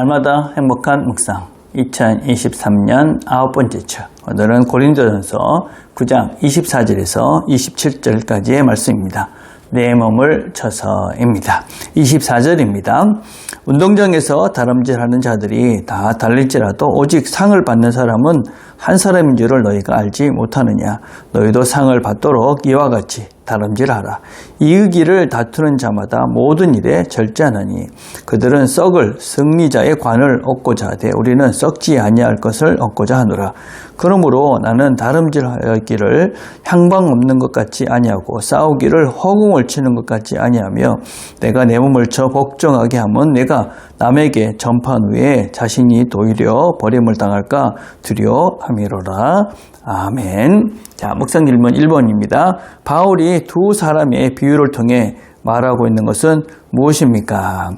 날마다 행복한 묵상 2023년 9번째 주, 오늘은 고린도전서 9장 24절에서 27절까지의 말씀입니다. 내 몸을 쳐서입니다. 24절입니다. 운동장에서 다람질하는 자들이 다 달릴지라도 오직 상을 받는 사람은 한 사람인 줄을 너희가 알지 못하느냐. 너희도 상을 받도록 이와 같이 다름질하라. 이의기를 다투는 자마다 모든 일에 절제하느니 그들은 썩을 승리자의 관을 얻고자 하되 우리는 썩지 아니할 것을 얻고자 하노라. 그러므로 나는 다름질하기를 향방 없는 것 같이 아니하고 싸우기를 허공을 치는 것 같이 아니하며 내가 내 몸을 쳐 복종하게 하면 내가 남에게 전파한 후에 자신이 도리어 버림을 당할까 두려워함이로라. 아멘. 자, 묵상 질문 1번입니다. 바울이 두 사람의 비유를 통해 말하고 있는 것은 무엇입니까?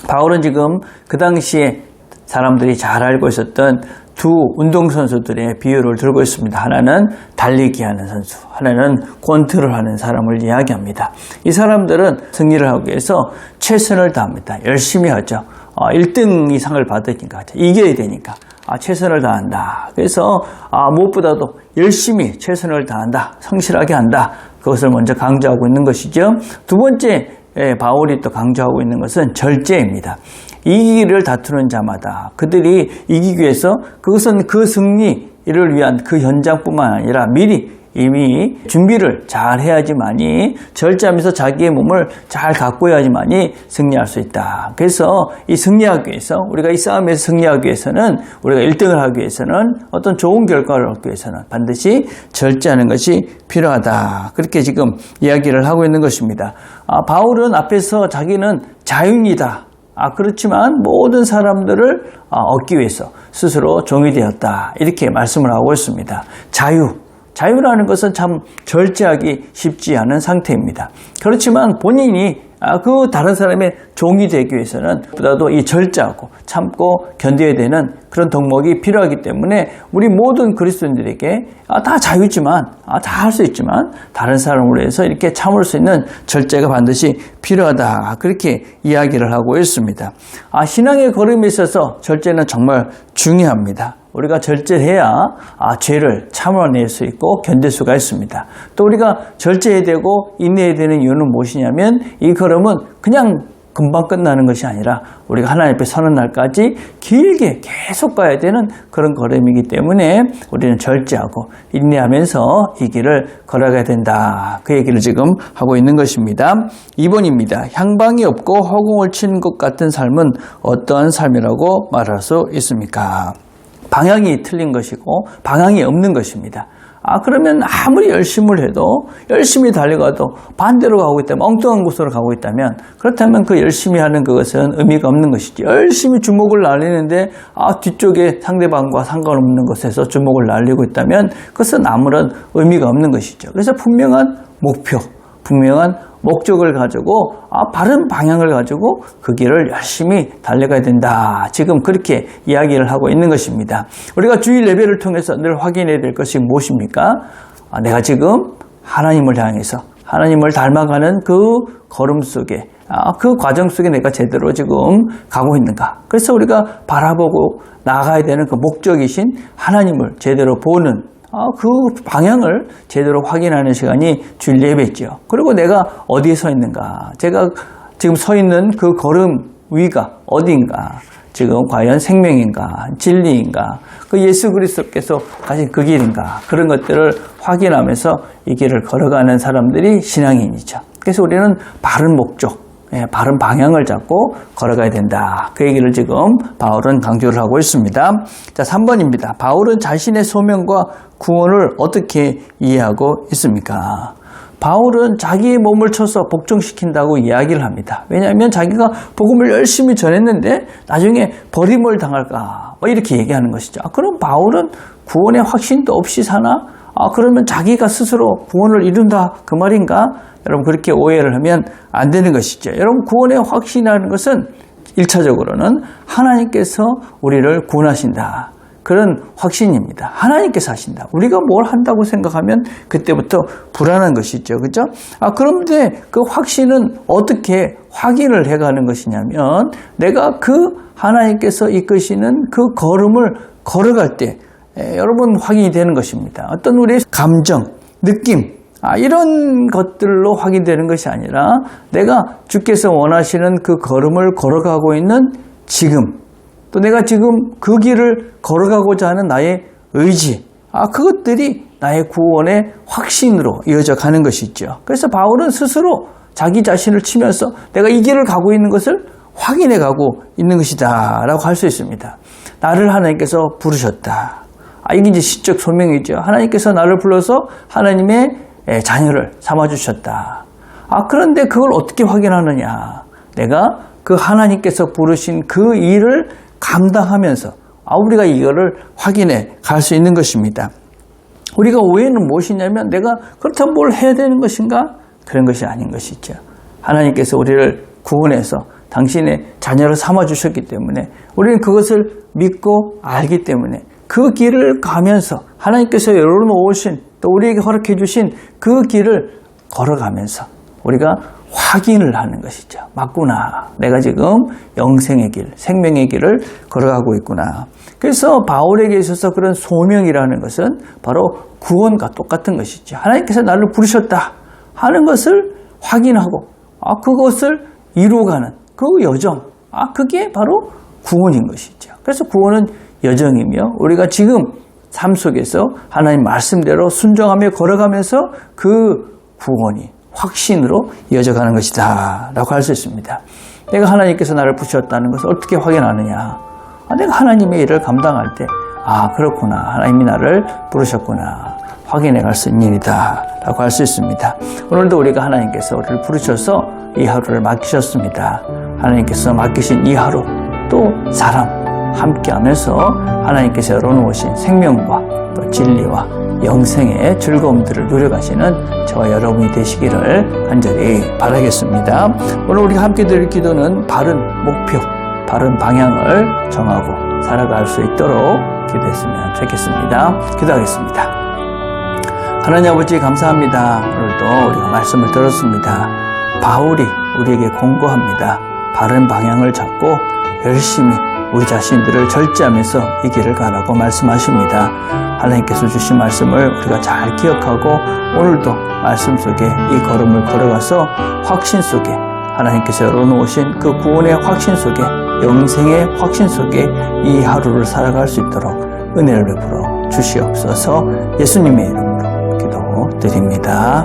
바울은 지금 그 당시에 사람들이 잘 알고 있었던 두 운동선수들의 비유를 들고 있습니다. 하나는 달리기 하는 선수, 하나는 권투를 하는 사람을 이야기합니다. 이 사람들은 승리를 하기 위해서 최선을 다합니다. 열심히 하죠. 1등 이상을 받으니까, 이겨야 되니까 최선을 다한다. 그래서 무엇보다도 열심히 최선을 다한다. 성실하게 한다. 그것을 먼저 강조하고 있는 것이죠. 두 번째 바울이 또 강조하고 있는 것은 절제입니다. 이기기를 다투는 자마다 그들이 이기기 위해서 그것은 그 승리를 위한 그 현장뿐만 아니라 미리 이미 준비를 잘 해야지만이 절제하면서 자기의 몸을 잘 가꿔야지만이 승리할 수 있다. 그래서 이 승리하기 위해서 우리가 이 싸움에서 승리하기 위해서는 우리가 1등을 하기 위해서는 어떤 좋은 결과를 얻기 위해서는 반드시 절제하는 것이 필요하다. 그렇게 지금 이야기를 하고 있는 것입니다. 바울은 앞에서 자기는 자유인이다. 그렇지만 모든 사람들을 얻기 위해서 스스로 종이 되었다. 이렇게 말씀을 하고 있습니다. 자유라는 것은 참 절제하기 쉽지 않은 상태입니다. 그렇지만 본인이 그 다른 사람의 종이 되기 위해서는 보다도 이 절제하고 참고 견뎌야 되는 그런 덕목이 필요하기 때문에 우리 모든 그리스도인들에게 다 자유지만 다 할 수 있지만 다른 사람을 위해서 이렇게 참을 수 있는 절제가 반드시 필요하다. 그렇게 이야기를 하고 있습니다. 신앙의 걸음에 있어서 절제는 정말 중요합니다. 우리가 절제를 해야 죄를 참아낼 수 있고 견딜 수가 있습니다. 또 우리가 절제해야 되고 인내해야 되는 이유는 무엇이냐면 이 걸음은 그냥 금방 끝나는 것이 아니라 우리가 하나님 앞에 서는 날까지 길게 계속 가야 되는 그런 걸음이기 때문에 우리는 절제하고 인내하면서 이 길을 걸어가야 된다. 그 얘기를 지금 하고 있는 것입니다. 2번입니다. 향방이 없고 허공을 치는 것 같은 삶은 어떠한 삶이라고 말할 수 있습니까? 방향이 틀린 것이고 방향이 없는 것입니다. 그러면 아무리 열심을 해도 열심히 달려가도 반대로 가고 있다면 엉뚱한 곳으로 가고 있다면 그렇다면 그 열심히 하는 그것은 의미가 없는 것이죠. 열심히 주먹을 날리는데 뒤쪽에 상대방과 상관없는 곳에서 주먹을 날리고 있다면 그것은 아무런 의미가 없는 것이죠. 그래서 분명한 목표, 분명한 목적을 가지고 바른 방향을 가지고 그 길을 열심히 달려가야 된다. 지금 그렇게 이야기를 하고 있는 것입니다. 우리가 주일 예배를 통해서 늘 확인해야 될 것이 무엇입니까? 내가 지금 하나님을 향해서 하나님을 닮아가는 그 걸음 속에 그 과정 속에 내가 제대로 지금 가고 있는가. 그래서 우리가 바라보고 나가야 되는 그 목적이신 하나님을 제대로 보는 그 방향을 제대로 확인하는 시간이 주일 예배죠. 그리고 내가 어디에 서 있는가? 제가 지금 서 있는 그 걸음 위가 어디인가? 지금 과연 생명인가? 진리인가? 그 예수 그리스도께서 가신 그 길인가? 그런 것들을 확인하면서 이 길을 걸어가는 사람들이 신앙인이죠. 그래서 우리는 바른 목적, 바른 방향을 잡고 걸어가야 된다. 그 얘기를 지금 바울은 강조를 하고 있습니다. 자, 3번입니다. 바울은 자신의 소명과 구원을 어떻게 이해하고 있습니까? 바울은 자기의 몸을 쳐서 복종시킨다고 이야기를 합니다. 왜냐하면 자기가 복음을 열심히 전했는데 나중에 버림을 당할까 이렇게 얘기하는 것이죠. 그럼 바울은 구원의 확신도 없이 사나? 그러면 자기가 스스로 구원을 이룬다 그 말인가? 여러분 그렇게 오해를 하면 안 되는 것이죠. 여러분 구원의 확신이라는 것은 1차적으로는 하나님께서 우리를 구원하신다. 그런 확신입니다. 하나님께서 하신다. 우리가 뭘 한다고 생각하면 그때부터 불안한 것이죠. 그죠? 그런데 그 확신은 어떻게 확인을 해가는 것이냐면 내가 그 하나님께서 이끄시는 그 걸음을 걸어갈 때 여러분 확인이 되는 것입니다. 어떤 우리의 감정, 느낌, 이런 것들로 확인되는 것이 아니라 내가 주께서 원하시는 그 걸음을 걸어가고 있는 지금, 또 내가 지금 그 길을 걸어가고자 하는 나의 의지, 그것들이 나의 구원의 확신으로 이어져 가는 것이죠. 그래서 바울은 스스로 자기 자신을 치면서 내가 이 길을 가고 있는 것을 확인해 가고 있는 것이다 라고 할 수 있습니다. 나를 하나님께서 부르셨다. 이게 이제 시적 소명이죠. 하나님께서 나를 불러서 하나님의 자녀를 삼아주셨다. 그런데 그걸 어떻게 확인하느냐. 내가 그 하나님께서 부르신 그 일을 감당하면서 우리가 이거를 확인해 갈 수 있는 것입니다. 우리가 오해는 무엇이냐면 내가 그렇다면 뭘 해야 되는 것인가? 그런 것이 아닌 것이죠. 하나님께서 우리를 구원해서 당신의 자녀를 삼아주셨기 때문에 우리는 그것을 믿고 알기 때문에 그 길을 가면서 하나님께서 열어놓으신 또 우리에게 허락해 주신 그 길을 걸어가면서 우리가 확인을 하는 것이죠. 맞구나. 내가 지금 영생의 길, 생명의 길을 걸어가고 있구나. 그래서 바울에게 있어서 그런 소명이라는 것은 바로 구원과 똑같은 것이죠. 하나님께서 나를 부르셨다 하는 것을 확인하고 그것을 이루어가는 그 여정, 그게 바로 구원인 것이죠. 그래서 구원은 여정이며 우리가 지금 삶 속에서 하나님 말씀대로 순종하며 걸어가면서 그 구원이 확신으로 이어져가는 것이다 라고 할 수 있습니다. 내가 하나님께서 나를 부르셨다는 것을 어떻게 확인하느냐. 내가 하나님의 일을 감당할 때 그렇구나. 하나님이 나를 부르셨구나. 확인해 갈 수 있는 일이다 라고 할 수 있습니다. 오늘도 우리가 하나님께서 우리를 부르셔서 이 하루를 맡기셨습니다. 하나님께서 맡기신 이 하루 또 사람 함께 하면서 하나님께서 열어놓으신 생명과 또 진리와 영생의 즐거움들을 누려가시는 저와 여러분이 되시기를 간절히 바라겠습니다. 오늘 우리가 함께 드릴 기도는 바른 목표, 바른 방향을 정하고 살아갈 수 있도록 기도했으면 좋겠습니다. 기도하겠습니다. 하나님 아버지 감사합니다. 오늘도 우리가 말씀을 들었습니다. 바울이 우리에게 공고합니다. 바른 방향을 잡고 열심히 우리 자신들을 절제하면서 이 길을 가라고 말씀하십니다. 하나님께서 주신 말씀을 우리가 잘 기억하고 오늘도 말씀 속에 이 걸음을 걸어가서 확신 속에 하나님께서 열어놓으신 그 구원의 확신 속에 영생의 확신 속에 이 하루를 살아갈 수 있도록 은혜를 베풀어 주시옵소서. 예수님의 이름으로 기도드립니다.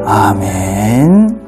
아멘.